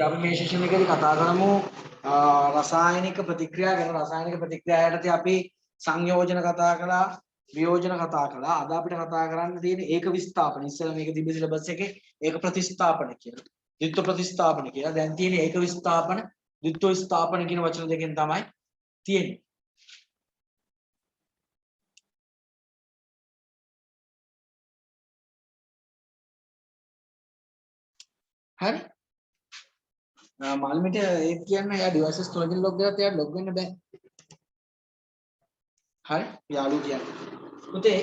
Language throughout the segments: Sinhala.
අපි මේ සෙෂන් එකේදී කතා කරමු රසායනික ප්‍රතික්‍රියා ගැන. රසායනික ප්‍රතික්‍රියා යටතේ අපි සංයෝජන කතා කළා, වියෝජන කතා කළා. අද අපිට කතා කරන්න තියෙන්නේ ඒක විස්ථාපන. ඉස්සෙල්ලා මේක තිබ්බ සිලබස් එකේ ඒක ප්‍රතිස්ථාපන කියලා. ද්විත්ව ප්‍රතිස්ථාපන කියලා. දැන් තියෙන්නේ ඒක විස්ථාපන, ද්විත්ව විස්ථාපන කියන වචන දෙකෙන් තමයි තියෙන්නේ. හරි? මාල්මිට ඒක කියන්නේ එයා ඩිවයිසස් තුනකින් ලොග් කරලා එයාට ලොග් වෙන්න බෑ. හරි? යාළුවෝ කියන්නේ. පුතේ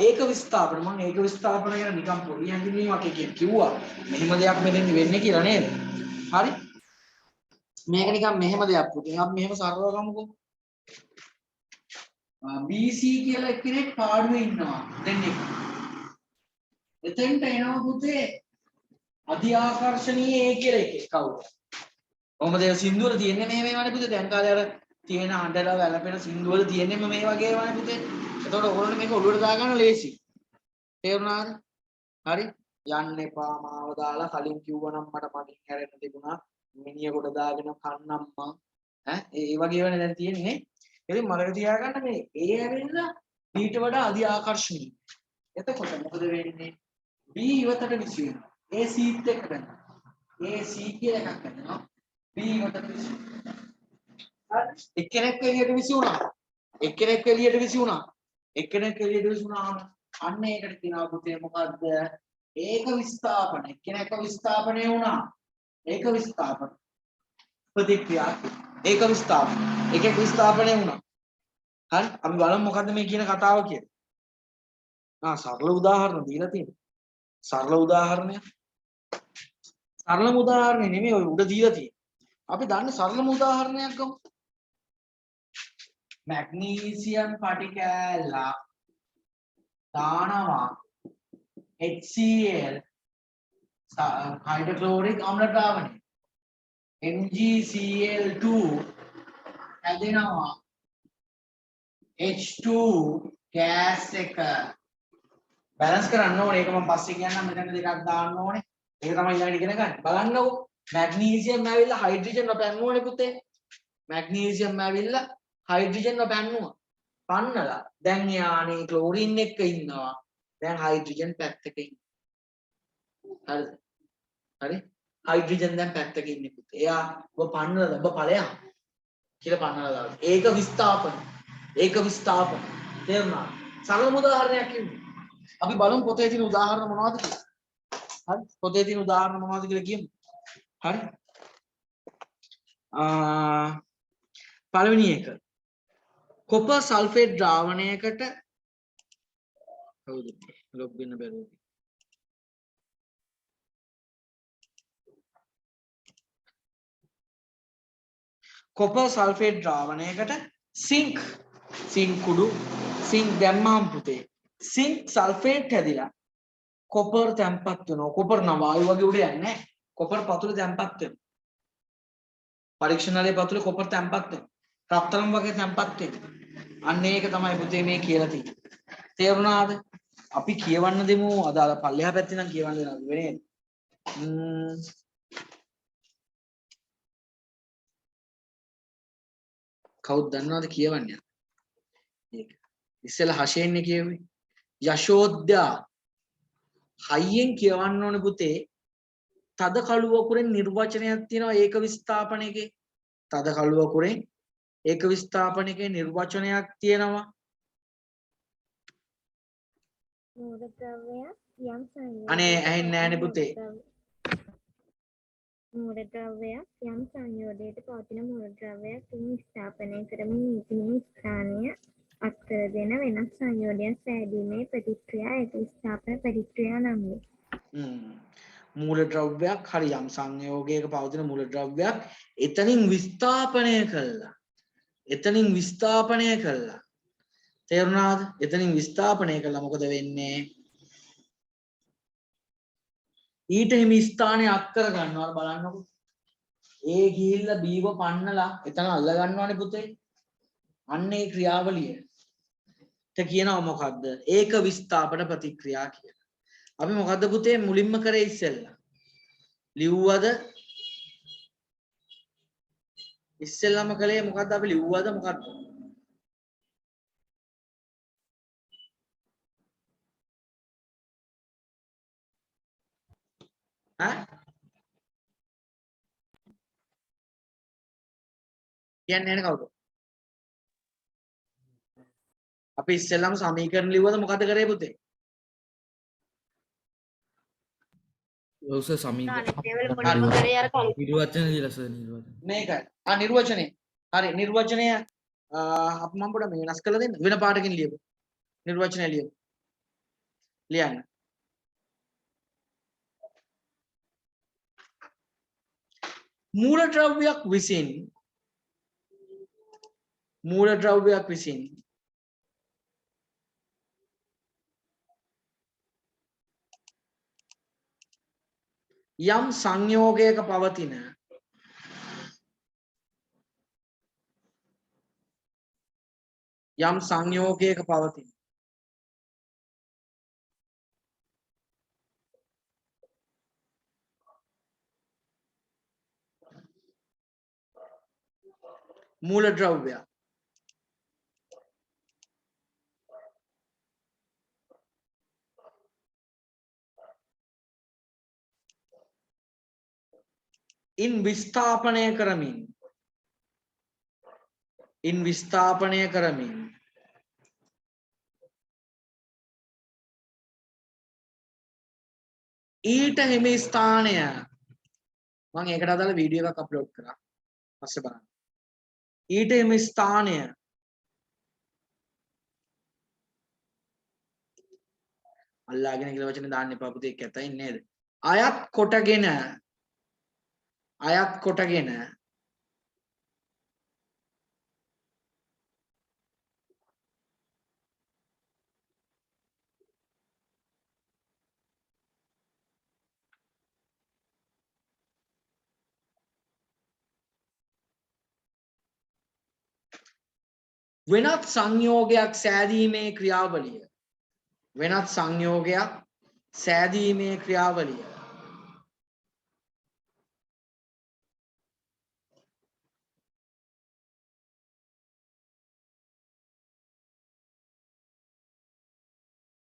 ඒක විස්ථාපන මම ඒක විස්ථාපන ගැන නිකන් පොඩි හැඳින්වීමක් කිව්වා. මෙහෙම දෙයක් මෙතෙන් වෙන්නේ කියලා නේද? හරි? මේක නිකන් මෙහෙම දෙයක් පුතේ. අපි මෙහෙම සරලව ගමුකෝ. BC කියලා එක්කෙනෙක් පාඩුවේ ඉන්නවා. දෙන්නෙක්. එතෙන්ට එනවා පුතේ අධි ආකර්ෂණීය A කියලා එකෙක් කවුද? කොහොමද ඒ සින්දුවල තියෙන්නේ මේවනේ පුතේ. දැන් කාලේ අර තියෙන හඬලා වැළපෙන සින්දුවල තියෙන්නේ මේ වගේ වනේ පුතේ. එතකොට ඔයගොල්ලෝ මේක ඔළුවට දාගන්න ලේසි. තේරුණාද? හරි? යන්න එපා මාව දාලා කලින් කිව්වනම් මට මගෙන් හැරෙන්න තිබුණා. මිනිහ කොට දාගෙන කන්නම්මා. ඒ වගේ වෙන දැන් තියෙන්නේ. ඉතින් මතක තියාගන්න මේ A ඇවිල්ලා B ට වඩා අධි ආකර්ෂණීය. එතකොට මොකද වෙන්නේ? B ඉවතට විසි වෙනවා. A C ත් එක්ක කරනවා. A C කියලා එකක් කරනවා. B ඉවතට විසි වෙනවා. හරි? එක්කෙනෙක් එළියට විසි වුණා. එක්කෙනෙක් එළියට විසි වුණා. එක්කෙනෙක් එළියට විසි වුණාම අන්න ඒකට කියනවා පුතේ මොකද්ද? ඒක විස්ථාපන. එක්කෙනෙක් විස්ථාපනය වුණා. ඒක විස්ථාපන. ප්‍රතික්‍රියා. ඒක විස්ථාපන. එකෙක් විස්ථාපනය වුණා. හරි? අපි බලමු මොකද්ද මේ කියන කතාව කියන්නේ. සරල උදාහරණ දීලා තියෙනවා. සරල උදාහරණයක්. සරලම උදාහරණේ නෙමෙයි ඔය උඩ දීලා තියෙන්නේ. අපි දන්නේ සරලම උදාහරණයක් ගමු. මැග්නීසියම් පටිකෑල්ල දානවා HCl හයිඩ්‍රොක්ලෝරික් අම්ල ද්‍රාවණය MgCl2 හැදෙනවා H2 ගෑස් එක බැලන්ස් කරන්න ඕනේ. ඒක මම පස්සේ කියන්නම්. මෙතන දෙකක් දාන්න ඕනේ. ඒක තමයි ඊළඟට ඉගෙන ගන්න. බලන්නකෝ. මැග්නීසියම් ඇවිල්ලා හයිඩ්‍රජන් පැන්නුවනේ පුතේ. මැග්නීසියම් ඇවිල්ලා හයිඩ්‍රජන් පැන්නුවා. පන්නලා දැන් යානේ ක්ලෝරින් එක්ක ඉන්නවා. දැන් හයිඩ්‍රජන් පැත්තක ඉන්නවා. හරිද? හරි? හයිඩ්‍රජන් දැන් පැත්තක ඉන්නේ පුතේ. එයා ඔබ පන්නලා ඔබ ඵලයන් කියලා පන්නලා දානවා. ඒක විස්ථාපන. ඒක විස්ථාපන. තේරුණා? සරල උදාහරණයක් කිව්වේ. අපි බලමු පොතේ තියෙන උදාහරණ මොනවද කියලා. හරි? පොතේ තියෙන උදාහරණ මොනවද කියලා කියමු. හරි? පළවෙනි එක. කොපර් සල්ෆේට් ද්‍රාවණයකට කවුද ලොග් වෙන්න බැරුව. කොපර් සල්ෆේට් ද්‍රාවණයකට සිංක් කුඩු සිංක් දැම්මහම පුතේ සිංක් සල්ෆේට් හැදිලා කොපර් තැම්පත් වෙනවා. කොපර් නම් වායු වගේ උඩ යන්නේ නැහැ. කොපර් පතුල තැම්පත් වෙනවා. පරීක්ෂණාලේ පතුල කොපර් තැම්පත් වෙනවා. රත්තරන් වගේ තැම්පත් වෙනවා. අන්න ඒක තමයි පුතේ මේ කියලා තියෙන්නේ. තේරුණාද? අපි කියවන්න දෙමු. අදාළ පල්ලෙහා පැත්තේ නම් කියවන්න දෙනවා වෙන්නේ. කවුද දන්නවද කියවන්නේ? ඒක. ඉස්සෙල්ලා හෂේන්නේ කියුවේ. යශෝද්‍යා හයියෙන් කියවන්න ඕනේ පුතේ. තද කළු වකුරෙන් නිර්වචනයක් තියෙනවා ඒක විස්ථාපනයේ. තද කළු වකුරෙන් ඒක විස්ථාපනයේ නිර්වචනයක් තියෙනවා. මූලද්‍රව්‍ය යම් සංයෝගයකට අනේ ඇහෙන්නේ නැහනේ පුතේ. මූලද්‍රව්‍ය යම් සංයෝගයකට පවතින මූලද්‍රව්‍යයක් විස්ථාපනය කරමින් නීතිමය ස්ථානීය අත්තර දෙන වෙනස් සංයෝගයන් සෑදීමේ ප්‍රතික්‍රියා ඒක විස්ථාපන ප්‍රතික්‍රියා නම් වේ. මූලද්‍රව්‍යයක් හරි යම් සංයෝගයක පවතින මූලද්‍රව්‍යයක් එතනින් විස්ථාපනය කළා. තේරුණාද? එතනින් විස්ථාපනය කළා මොකද වෙන්නේ? ඊට හිමි ස්ථානයේ අත් කර ගන්නවා බලන්නකො. ඒ ගිහිල්ලා බීව පන්නලා එතන අල්ල ගන්නවානේ පුතේ. අන්න ඒ ක්‍රියාවලිය. කියනවා මොකද්ද? ඒක විස්ථාපන ප්‍රතික්‍රියා කියලා. අපි මොකද්ද පුතේ මුලින්ම කරේ ඉස්සෙල්ලා? ලිව්වද ඉස්සෙල්ලාම කලේ මොකද්ද අපි ලිව්වද මොකද්ද? ඈ? කියන්නේ නැහැ කවුද? අපි ඉස්සෙල්ලාම සමීකරණ ලිව්වද මොකද්ද කරේ පුතේ? ඔව් සර් සමීකරණ නිර්වචන දීලා සර් නිර්වචන. මේකයි. නිර්වචනය. හරි නිර්වචනය අපි මම පොඩ්ඩක් මේ වෙනස් කරලා දෙන්න. වෙන පාටකින් ලියමු. නිර්වචනය ලියමු. ලියන්න. මූලද්‍රව්‍යයක් විසින් යම් සංයෝගයක පවතින මූලද්‍රව්‍යයක් ඉන් විස්ථාපනය කරමින් ඊට හිමි ස්ථානය මම ඒකට අදාළ වීඩියෝ එකක් අප්ලෝඩ් කරා පස්සේ බලන්න ඊට හිමි ස්ථානය අල්ලාගෙන කියලා වචන දාන්න එපා පුතේ කැතයින් නේද අයත් කොටගෙන වෙනත් සංයෝගයක් සෑදීමේ ක්‍රියාවලිය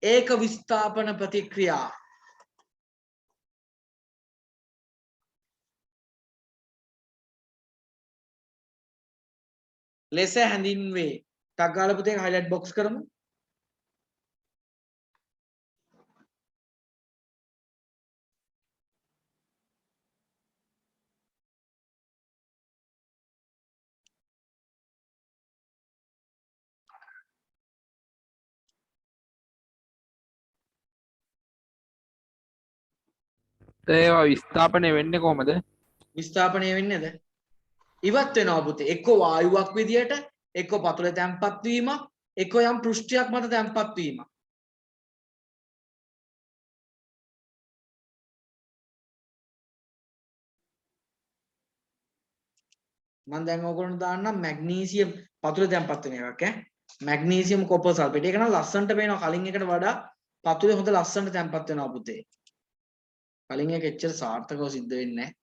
ඒක විස්ථාපන ප්‍රතික්‍රියා ලෙස හැඳින්වේ. ටක් ගාලා පුතේ හයිලයිට් බොක්ස් කරමු. ඒවා විස්ථාපනය වෙන්නේ කොහමද? විස්ථාපනය වෙන්නේද? ඉවත් වෙනවා පුතේ. එක්ක වායුවක් විදියට, එක්ක පතුලේ තැම්පත් වීමක්, එක්ක යම් පෘෂ්ඨයක් මත තැම්පත් වීමක්. මම දැන් ඕගොල්ලන්ට දාන්නම් මැග්නීසියම් පතුලේ තැම්පත් වෙන එකක් ඈ. Magnesium copper sulphate. ඒක නම් ලස්සනට පේනවා කලින් එකට වඩා පතුලේ හොඳ ලස්සනට තැම්පත් වෙනවා පුතේ. කලින් එක එච්චර සාර්ථකව සිද්ධ වෙන්නේ නැහැ.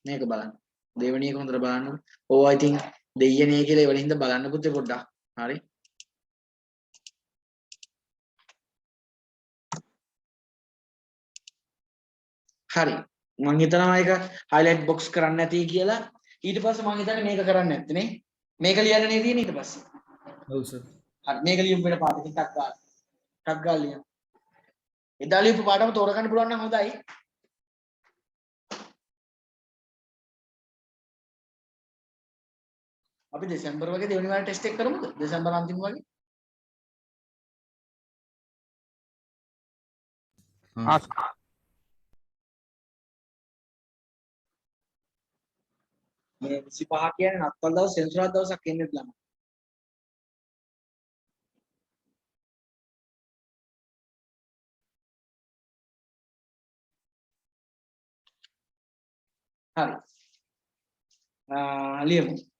මේක බලන්න. දෙවෙනි එක හොඳට බලන්න. ඕවා ඉතින් දෙයියනේ කියලා ඒ වලින්ද බලන්න පුතේ පොඩ්ඩක්. හරි. හරි. මම හිතනවා ඒක highlight box කරන්න නැති කියලා. ඊට පස්සේ මම හිතන්නේ මේක කරන්න නැත්තේ නේ. මේක ලියන්න නේ තියෙන්නේ ඊට පස්සේ. ඔව් සර්. හරි මේක ලියමු වෙන පාඩකින් ටක් ගාලා. ටක් ගාලා ලියමු. එදා ලියපු පාඩම තෝරගන්න පුළුවන් නම් හොඳයි. අපි දෙසැම්බර් වගේ දෙවෙනි වාරේ ටෙස්ට් එක කරමුද? දෙසැම්බර් අන්තිම වගේ. මේ 25 කියන්නේ නත්තල් දවස් සෙන්සුරාදා දවසක් එන්නේ ළමයි. හරි. ලියමු.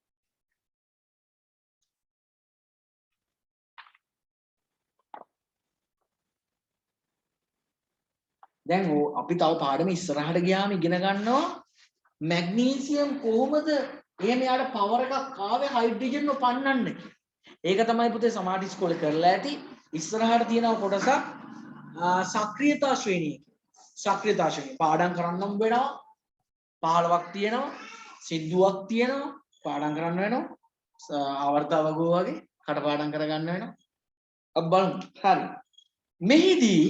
දැන් අපි තව පාඩම ඉස්සරහට ගියාම ඉගෙන ගන්නවා මැග්නීසියම් කොහොමද එහෙම යාට පවර් එකක් ආවේ හයිඩ්‍රජන් උපන්නන්න. ඒක තමයි පුතේ සමාධි ඉස්කෝලේ කරලා ඇති. ඉස්සරහට තියෙන කොටසක් සක්‍රියතා ශ්‍රේණිය. සක්‍රියතා ශ්‍රේණිය පාඩම් කරන්නම් වෙනවා. 15ක් තියෙනවා. සිද්ධුවක් තියෙනවා. පාඩම් කරන්න වෙනවා. ආවර්තාවගෝ වගේ කටපාඩම් කරගන්න වෙනවා. අපි බලමු. හරි. මෙහිදී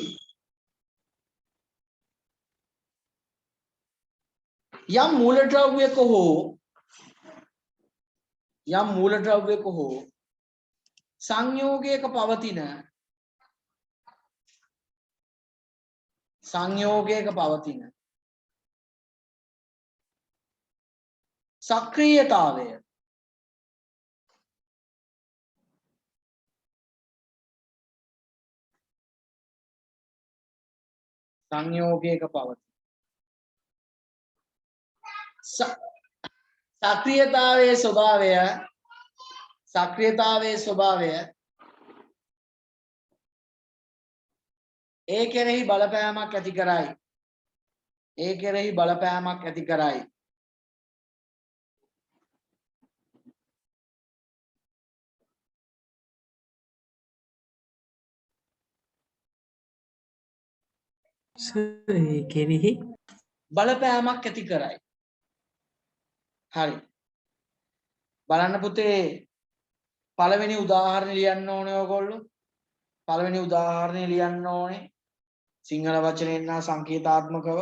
යම් මූලද්‍රව්‍යක හෝ සංයෝගයක පවතින සක්‍රියතාවය සක්‍රියතාවයේ ස්වභාවය ඒ කෙරෙහි බලපෑමක් ඇති කරයි. බලපෑමක් ඇති කරයි. හරි. බලන්න පුතේ පළවෙනි උදාහරණය ලියන්න ඕනේ ඔයගොල්ලෝ. පළවෙනි උදාහරණය ලියන්න ඕනේ සිංහල වචනයෙන් නා සංකේතාත්මකව.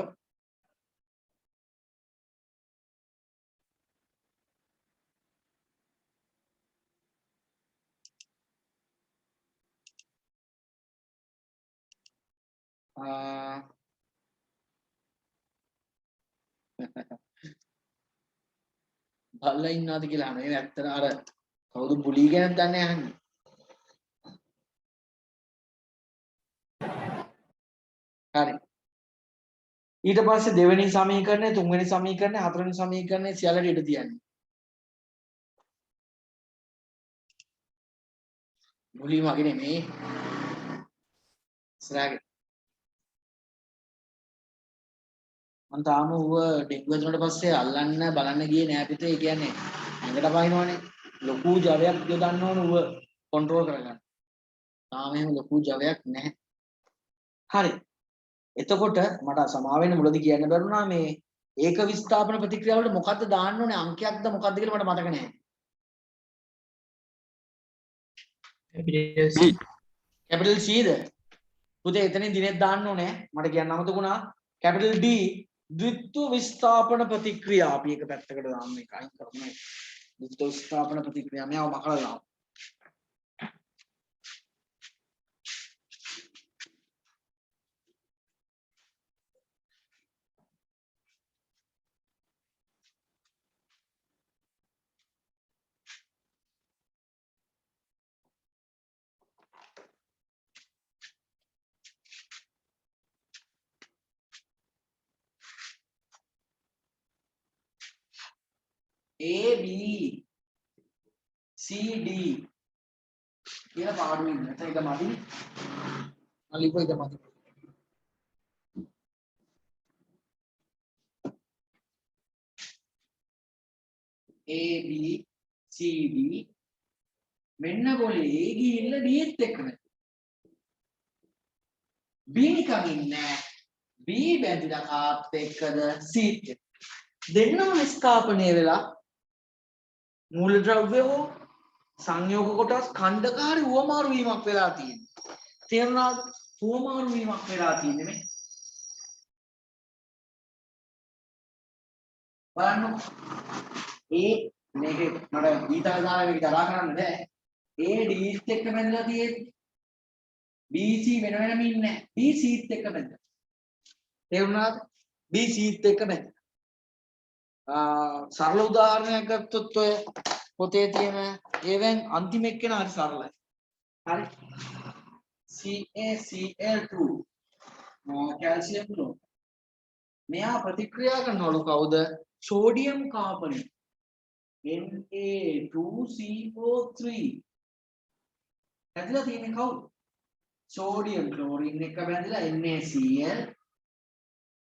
බලලා ඉන්නවද කියලා අහනවා. ඒ ඇත්තට අර කවුද බුලි ගැන දන්නේ අහන්නේ. හරි. ඊට පස්සේ දෙවෙනි සමීකරණය, තුන්වෙනි සමීකරණය, හතරවෙනි සමීකරණය සියල්ලට ඉඩ තියන්නේ. බුලි මගේ නෙමෙයි. ඉස්සරහට මං තාම ඌව ඩෙන්ගු වුණාට පස්සේ අල්ලන්න බලන්න ගියේ නෑ පිටේ. ඒ කියන්නේ ඇඟට පයින්නවනේ. ලොකු ජවයක් යොදන්න ඕන ඌව කන්ට්‍රෝල් කරගන්න. තාම එහෙම ලොකු ජවයක් නැහැ. හරි. එතකොට මට සමාවෙන්න මුලදී කියන්න බැරුණා මේ ඒක විස්ථාපන ප්‍රතික්‍රියාවලට මොකද්ද දාන්න ඕනේ අංකයක්ද මොකද්ද කියලා මට මතක නැහැ. කැපිටල් C ද? පුතේ එතනින් දිනෙත් දාන්න ඕනේ. මට කියන්න අමතකුණා. කැපිටල් D ද්විත්ව විස්ථාපන ප්‍රතික්‍රියා. අපි එක පැත්තකට දාන්න එක අයින් කරමු. ද්විත්ව විස්ථාපන ප්‍රතික්‍රියා මෙයාව මකලා දාමු. A B C D කියලා පාඩුවේ ඉන්න. ඒක මදිනේ. අලිපො ඒක මදි. A B C D මෙන්න બોලේ A ගිහිල්ලා D එත් එක්ක නැති. B නිකන් ඉන්නේ. B බැඳිලා කාත් එක්කද C එක්ක. දෙන්නම නිස්කාපණය වෙලා මූලද්‍රව්‍ය හෝ සංයෝග කොටස් ඛණ්ඩකාරී උවමාරු වීමක් වෙලා තියෙනවා. තේරුණාද? උවමාරු වීමක් වෙලා තියෙන්නේ මේ. බලන්න. මේක මට ඊතල දාලා මේක දරා කරන්න බෑ. A D එක්ක බැඳලා තියෙන්නේ. B C වෙන වෙනම ඉන්නේ. B C එක්ක බැඳලා. තේරුණාද? B C එක්ක බැඳලා. සරල උදාහරණයක් ගත්තොත් ඔය පොතේ තියෙන ඒවෙන් අන්තිම එක්කෙන හරි සරලයි. හරි. CaCl2 calcium ක්ලෝර්. මෙයා ප්‍රතික්‍රියා කරනවලු කවුද? Sodium carbonate. Na2CO3. ඇදලා තියෙන්නේ කවුද? සෝඩියම් ක්ලෝරින් එක බැඳලා NaCl.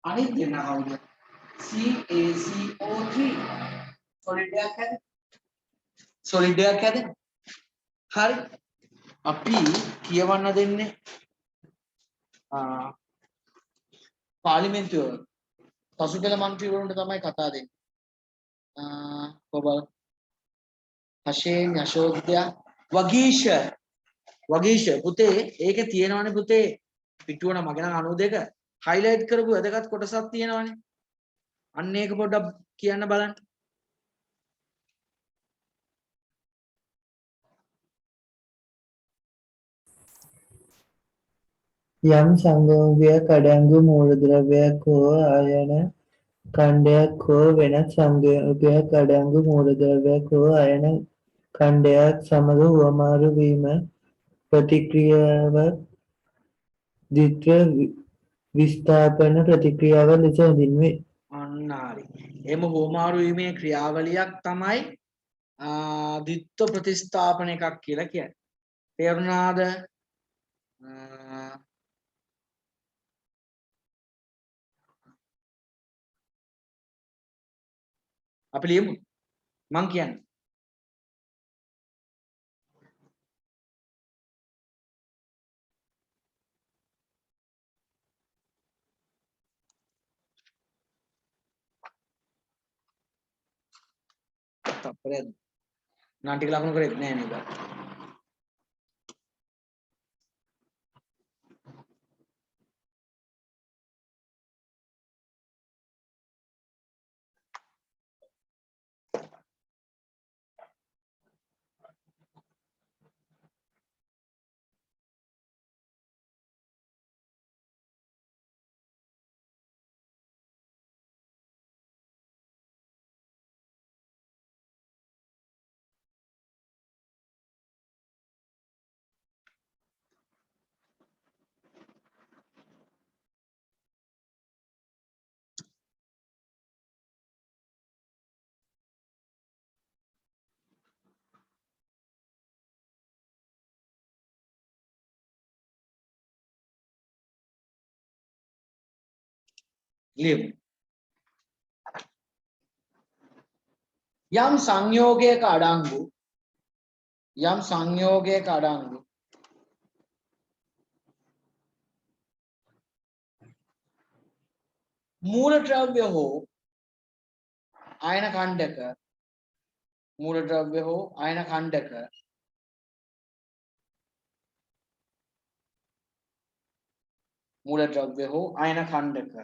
අනිත් දෙනා කවුද? CaCO3. solid එකක් හැදෙනවා. solid එකක් හැදෙනවා. හරි. අපි කියවන්න දෙන්නේ පාර්ලිමේන්තුව පසුපෙළ මන්ත්‍රීවරුන්ට තමයි කතා දෙන්නේ. කොබල් හෂේන් යශෝද්‍ය වගීෂ පුතේ ඒකේ තියෙනවනේ පුතේ පිටුවන මගේ නම් 92 highlight කරපු වැදගත් කොටසක් තියෙනවනේ. අන්න ඒක පොඩ්ඩක් කියන්න බලන්න. යම් සංයෝගයක් අඩංගු මූලද්‍රව්‍යයක් හෝ අයන ඛණ්ඩයක් හෝ වෙනත් සංයෝගයක් අඩංගු මූලද්‍රව්‍යයක් හෝ අයන ඛණ්ඩයක් සමග හුවමාරු වීම ප්‍රතික්‍රියාවක් ද්විත්ව විස්ථාපන ප්‍රතික්‍රියාව ලෙස හැඳින්වේ. අන්න හරි. එම හෝමාරු වීමේ ක්‍රියාවලියක් තමයි ද්විත්ව ප්‍රතිස්ථාපන එකක් කියලා කියන්නේ. තේරුණාද? අපි ලියමු. මං කියන්නේ. තප්පරයක් නාටික ලකුණු කරෙත් නෑ නේද? ලියමු. යම් සංයෝගයක අඩංගු මූලද්‍රව්‍ය හෝ අයන ඛණ්ඩක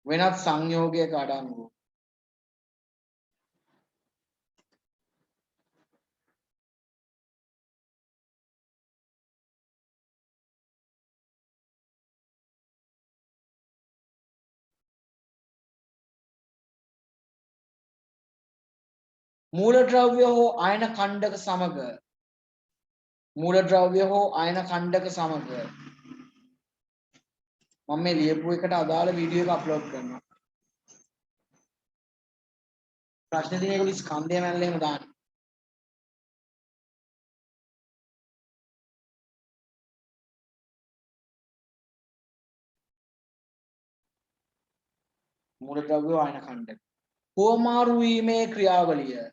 වෙනත් සංයෝගයක අඩංගු මූලද්‍රව්‍ය හෝ අයන ඛණ්ඩක සමග මම මේ ලියපු එකට අදාළ වීඩියෝ එක අප්ලෝඩ් කරනවා. ප්‍රශ්න දින ඒගොල්ලෝ ස්කන්ධය මැල්ල එහෙම දාන්න. මූලද්‍රව්‍ය අයන ඛණ්ඩක හුවමාරු වීමේ ක්‍රියාවලිය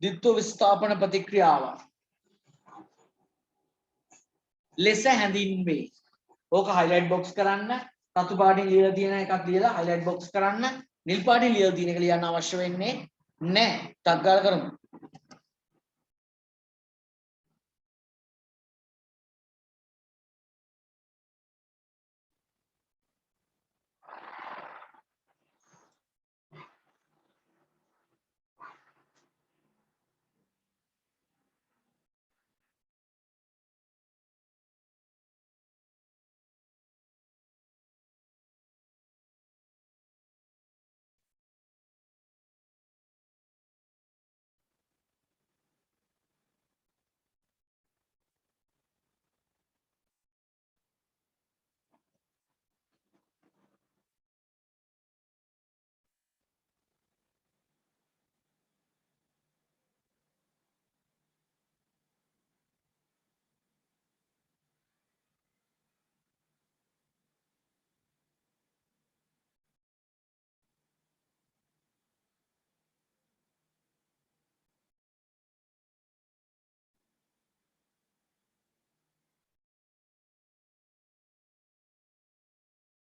ද්විත්ව විස්ථාපන ප්‍රතික්‍රියාවක් ලෙස හැඳින්වේ. ඕක highlight box කරන්න. රතු පාටින් ලියලා තියෙන එකක් ලියලා highlight box කරන්න. නිල් පාටින් ලියලා තියෙන එක ලියන්න අවශ්‍ය වෙන්නේ නැහැ. ටක් ගාලා කරමු.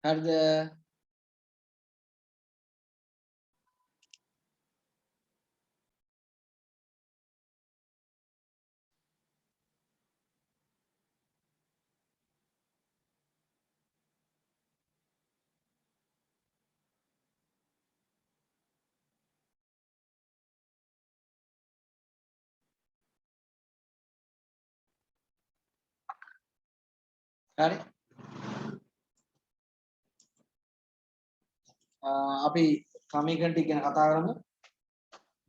හරිද? හරි. අපි සමීකරණ ටික ගැන කතා කරමු.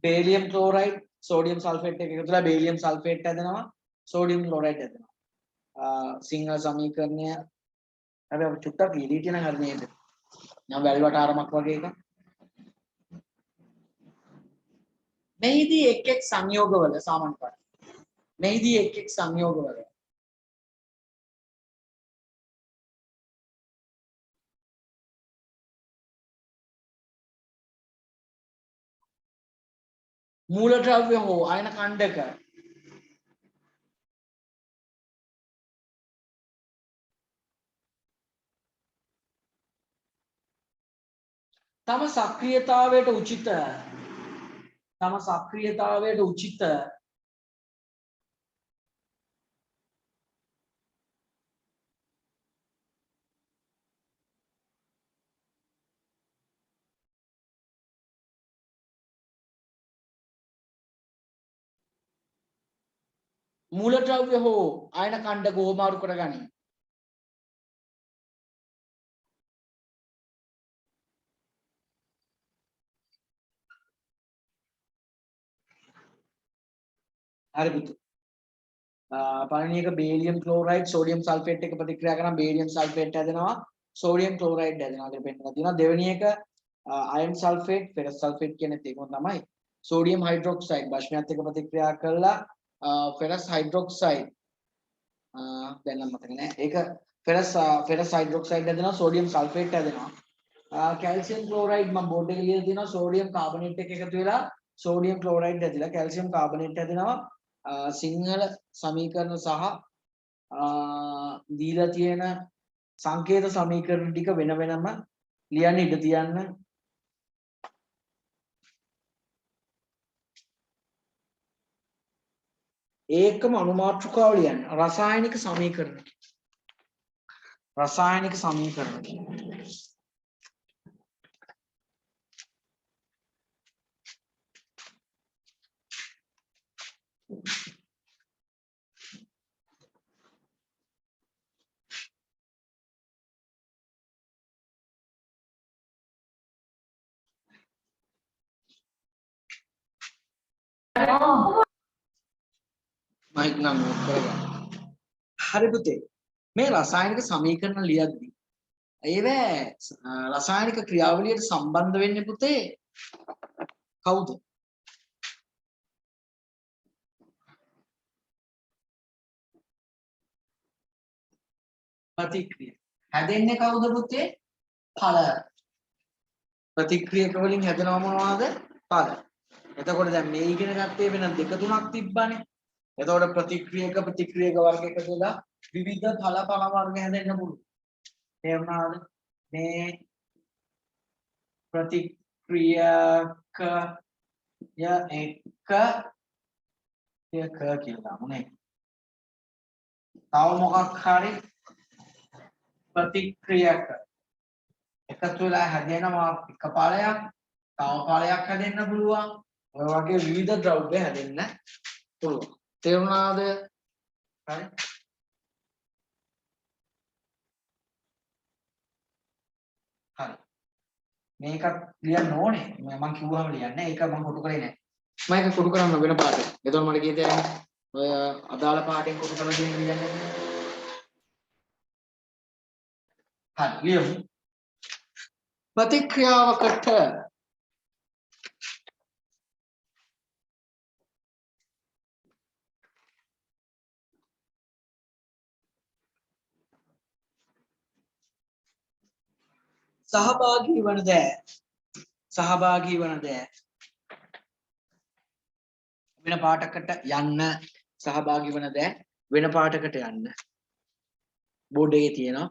බේරියම් ක්ලෝරයිඩ් සෝඩියම් සල්ෆේට් එක එකතු වෙලා බේරියම් සල්ෆේට් හැදෙනවා. සෝඩියම් ක්ලෝරයිඩ් හැදෙනවා. සිංහල සමීකරණය හැබැයි අපි චුට්ටක් ඉලිටි නම් හරි නේද? නම් වැල්වට ආරමක් වගේ එකක්. මෙහිදී එක් එක් සංයෝගවල සාමාන්‍යපත්. මෙහිදී එක් එක් සංයෝගවල මූලද්‍රව්‍ය හෝ අයන කණ්ඩක තම සක්‍රියතාවයට උචිත මූලද්‍රව්‍ය හෝ අයන කණ්ඩක ඕමාරු කරගනී. හරි පුතු. පළවෙනි එක බේරියම් ක්ලෝරයිඩ් සෝඩියම් සල්ෆේට් එක ප්‍රතික්‍රියා කරන බේරියම් සල්ෆේට් හැදෙනවා සෝඩියම් ක්ලෝරයිඩ් හැදෙනවා කියලා පෙන්නලා තියෙනවා. දෙවෙනි එක අයන් සල්ෆේට් ෆෙරස් සල්ෆේට් කියන එක තමයි. සෝඩියම් හයිඩ්‍රොක්සයිඩ් භස්මයත් එක්ක ප්‍රතික්‍රියා කරලා ෆෙරස් හයිඩ්‍රොක්සයිඩ් දැන් නම් මතක නෑ. ඒක ෆෙරස් හයිඩ්‍රොක්සයිඩ් හැදෙනවා සෝඩියම් සල්ෆේට් හැදෙනවා. කැල්සියම් ක්ලෝරයිඩ් මම බෝඩ් එකේ ලියලා තියෙනවා සෝඩියම් කාබනේට් එක එකතු වෙලා සෝඩියම් ක්ලෝරයිඩ් හැදිලා කැල්සියම් කාබනේට් හැදෙනවා. සිංහල සමීකරණ සහ දීලා තියෙන සංකේත සමීකරණ ටික වෙන වෙනම ලියන්න ඉඩ තියන්න. ඒකම අනුමාත්‍රිකාව ලියන්න. රසායනික සමීකරණ. මයික් නම් කරගන්න. හරි පුතේ. මේ රසායනික සමීකරණ ලියද්දී ඒවේ රසායනික ක්‍රියාවලියට සම්බන්ධ වෙන්නේ පුතේ කවුද? ප්‍රතික්‍රියා. හැදෙන්නේ කවුද පුතේ? ඵල. ප්‍රතික්‍රියක වලින් හැදෙනව මොනවද? ඵල. එතකොට දැන් මේ ඉගෙන ගත්තේ වෙන දෙක තුනක් තිබ්බනේ. එතකොට ප්‍රතික්‍රියක වර්ග එකතුලා විවිධ ඵල වර්ග හැදෙන්න පුළුවන්. තේරුණාද? මේ ප්‍රතික්‍රියක එක කියලා මොනේ? තව මොකක් හරි ප්‍රතික්‍රියක එකතු වෙලා හැදෙනවා එක ඵලයක්, තව ඵලයක් හැදෙන්න පුළුවන්. ඔය වගේ විවිධ ද්‍රව්‍ය හැදෙන්න පුළුවන්. තේරුණාද? හරි. හරි. මේකත් ලියන්න ඕනේ. මම කිව්වම ලියන්නේ. ඒක මම කොටු කරේ නැහැ. මම ඒක කොටු කරන්න වෙන පාඩයක්. එතකොට මට කීයද යන්නේ? ඔය අදාළ පාඩයෙන් කොටු කරලා දෙන්න ලියන්නේ. හරි. ලියමු. ප්‍රතික්‍රියාවකට සහභාගී වන දෑ වෙන පාටකට යන්න සහභාගී වන දෑ වෙන පාටකට යන්න බෝඩ් එකේ තියෙනවා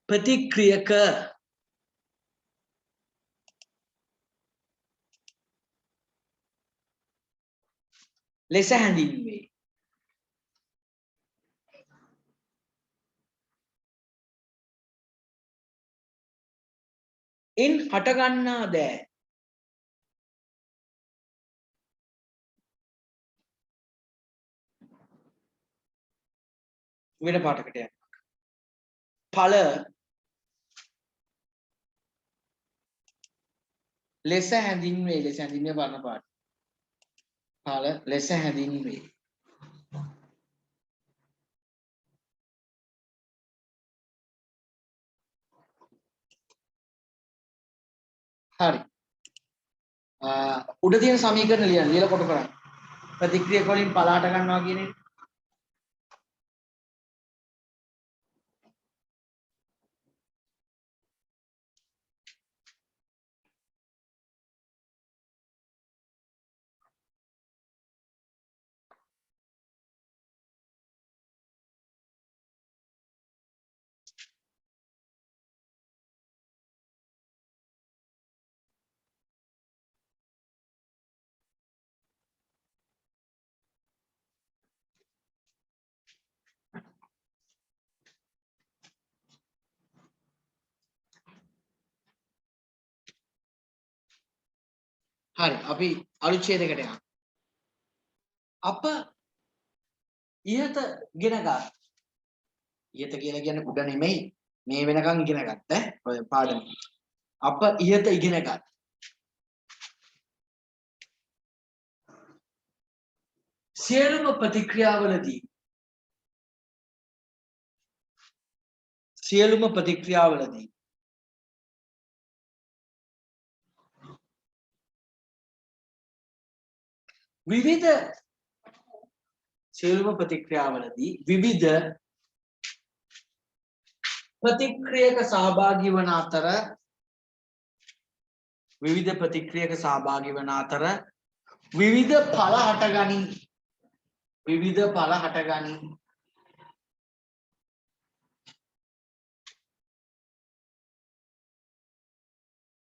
ප්‍රතික්‍රියක ලෙස හැඳින්වේ. ඉන් හටගන්නා දෑ වෙන පාටකට යන්න. ඵල ලෙස හැඳින්වේ. ලෙස හැඳින්වේ වර්ණ පාට. ඵල ලෙස හැඳින්වේ. හරි. උඩ තියෙන සමීකරණ ලියන්න. ලියලා කොට කරන්න. ප්‍රතික්‍රියක වලින් ඵල හට ගන්නවා කියන එක. හරි අපි අලුත් ඡේදයකට යමු. අප ඉහත ඉගෙන ගන්න. ඉහත කියලා කියන්නේ උඩ නෙමෙයි. මේ වෙනකන් ඉගෙන ගත්ත ඔය පාඩම. අප ඉහත ඉගෙන ගන්න. සියලුම ප්‍රතික්‍රියාවලදී විවිධ ප්‍රතික්‍රියක සහභාගී වන අතර විවිධ ඵල හටගනී.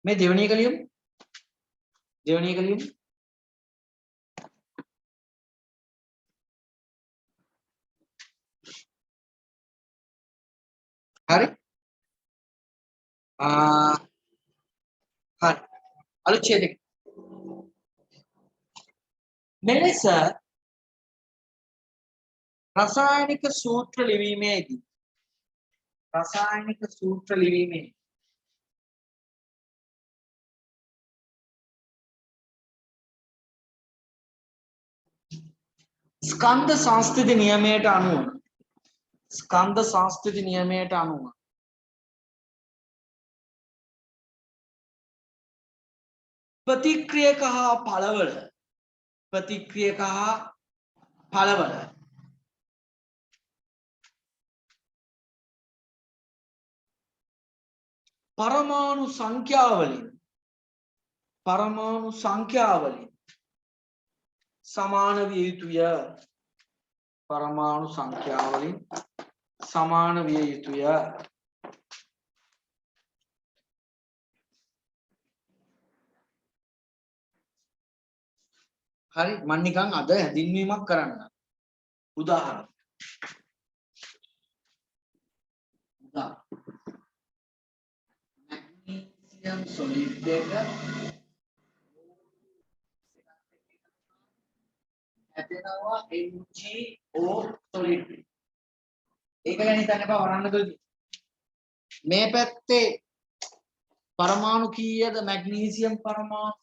මේ දෙවෙනි එක ලියමු. හරි. හරි. අලුත් ඡේදයක. මෙලෙස රසායනික සූත්‍ර ලිවීමේදී ස්කන්ධ සංස්ථිති නියමයට අනුව ප්‍රතික්‍රියක හා ඵලවල පරමාණු සංඛ්‍යාවලින් සමාන විය යුතුය. හරි මම නිකන් අද හැඳින්වීමක් කරන්න. උදාහරණ. මැග්නීසියම් සොලිඩ් එක හැදෙනවා MgO සොලිඩ්. ඒක ගැන හිතන්න එපා වරන්නකදී. මේ පැත්තේ පරමාණු කීයද මැග්නීසියම් පරමාණු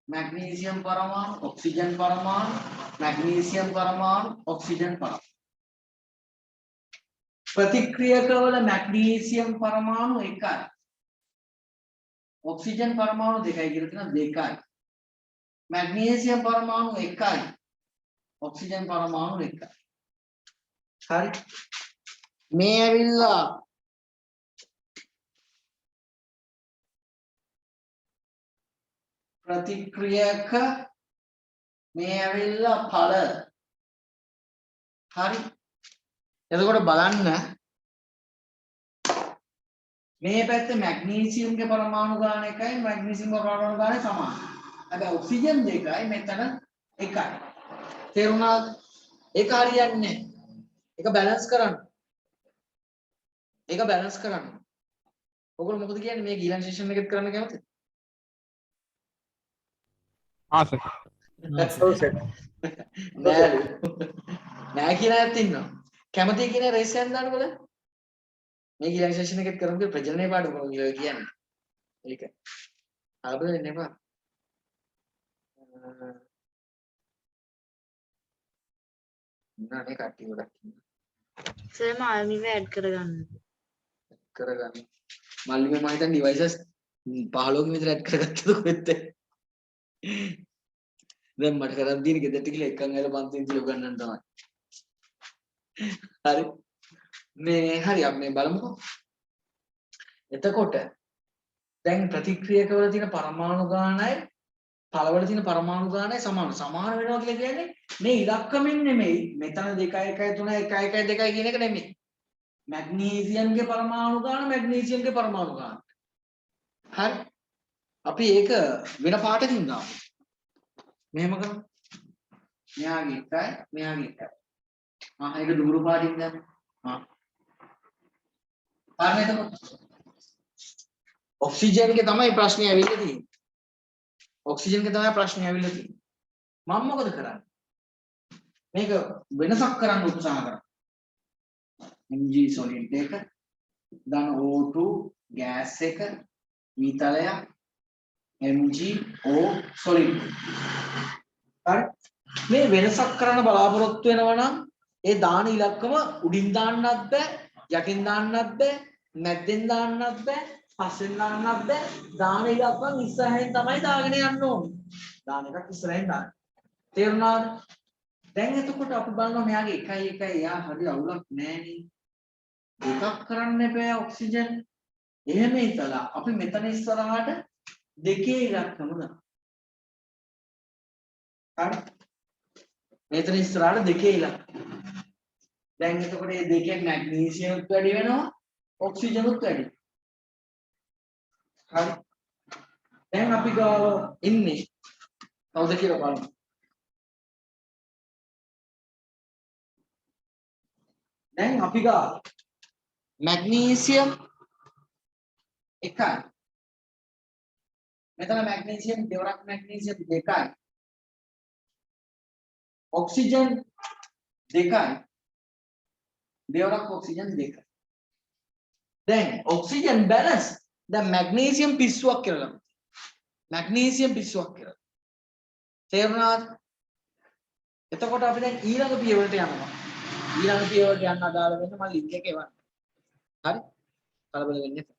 मैग्नीशियम परमाणु ऑक्सीजन परमाणु मैग्नीशियम परमाणु ऑक्सीजन परमाणु प्रतिक्रियकवල मैग्नीशियम परमाणु එකයි ऑक्सीजन परमाणु දෙකයි කියලා තියෙනවා දෙකයි मैग्नीशियम परमाणु එකයි ऑक्सीजन परमाणु එකයි හරි මේ ඇවිල්ලා प्रतिक्रियक මේ ඇවිල්ලා ඵල හරි එතකොට බලන්න මේ පැත්තේ මැග්නීසියම්ගේ පරමාණු ගාන එකයි මැග්නීසියම් පරමාණු ගාන සමානයි. හැබැයි ඔක්සිජන් දෙකයි මෙතන එකයි. තේරුණාද? ඒක හරියන්නේ නැහැ. ඒක බැලන්ස් කරන්න. ඒක බැලන්ස් කරන්න. ඔයගොල්ලෝ මොකද කියන්නේ මේ ඊළඟ සෙෂන් එකෙත් කරන්න කැමතිද? සර්. නෑ කියලා ඇත්ත ඉන්නවා. කැමති කියන රේස් එකක් දාන්නකො දැන්. මේ ඊළඟ සෙෂන් එකෙත් කරමුද ප්‍රජනනය පාඩම කොහොමද කියලා කියන්නේ. ඒක. අලබල වෙන්න එපා. නානේ කට්ටිය ගොඩක් ඉන්නවා. සර් මාල්මිව ඇඩ් කරගන්න. කරගන්න. මල්ලිමේ මම හිතන්නේ ඩිවයිසස් 15කින් විතර ඇඩ් කරගත්තද කොහෙද? දැන් මට කරන් දින ගෙදරට ගිහලා එකන් අයලා පන්තිෙන් ඉඳලා උගන්නන්න තමයි. හරි. මේ හරි අපි මේ බලමුකෝ. එතකොට දැන් ප්‍රතික්‍රියකවල තියෙන පරමාණු ගානයි පළවල තියෙන පරමාණු ගානයි සමාන. සමාන වෙනවා කියලා කියන්නේ මේ ඉලක්කමින් නෙමෙයි. මෙතන 2 1 3 1 1 2 කියන එක නෙමෙයි. මැග්නීසියම්ගේ පරමාණු ගාන මැග්නීසියම්ගේ පරමාණු ගාන. හරි. අපි ඒක වෙන පාටකින් දාමු. මෙහෙම කරමු. මෙයාගේ එකයි මෙයාගේ එකයි. ඒක දුරු පාටින් දාමු. හරි එතකොට. ඔක්සිජන්ගේ තමයි ප්‍රශ්නේ ඇවිල්ලා තියෙන්නේ. ඔක්සිජන්ගේ තමයි ප්‍රශ්නේ ඇවිල්ලා තියෙන්නේ. මම මොකද කරන්නේ? මේක වෙනසක් කරන්න උත්සාහ කරා. Mg solid එක then O2 gas එක විතලයක් MgO solid. හරි මේ වෙනසක් කරන්න බලාපොරොත්තු වෙනවා නම් ඒ දාන ඉලක්කම උඩින් දාන්නත් බෑ යටින් දාන්නත් බෑ මැද්දෙන් දාන්නත් බෑ පස්සෙන් දාන්නත් බෑ දාන ඉලක්කම් ඉස්සරහින් තමයි දාගෙන යන්න ඕනේ. දාන එකක් ඉස්සරහින් දාන්න. තේරුණාද? දැන් එතකොට අපි බලනවා මෙයාගේ 1 1 එයා හරි අවුලක් නෑනේ. එකක් කරන්න එපා ඔක්සිජන්. එහෙම ඉතලා අපි මෙතන ඉස්සරහට දෙකේ ඉලක්කම දාමු. හරි. මෙතන ඉස්සරහට දෙකේ ඉලක්කම. දැන් එතකොට මේ දෙකේ මැග්නීසියම්ත් වැඩි වෙනවා ඔක්සිජනුත් වැඩි. හරි. දැන් අපි ගාව ඉන්නේ කවුද කියලා බලමු. දැන් අපි ගාව මැග්නීසියම් එකයි. මෙතන මැග්නීසියම් දෙවරක් මැග්නීසියම් දෙකයි. ඔක්සිජන් දෙකයි. දෙවරක් ඔක්සිජන් දෙකයි. දැන් ඔක්සිජන් බැලන්ස් දැන් මැග්නීසියම් පිස්සුවක් කියලා ලබනවා. මැග්නීසියම් පිස්සුවක් කියලා. තේරුණාද? එතකොට අපි දැන් ඊළඟ පියවරට යනවා. ඊළඟ පියවරට යන්න අදාළ වෙන මම ලින්ක් එක එවන්න. හරි? කලබල වෙන්න එපා.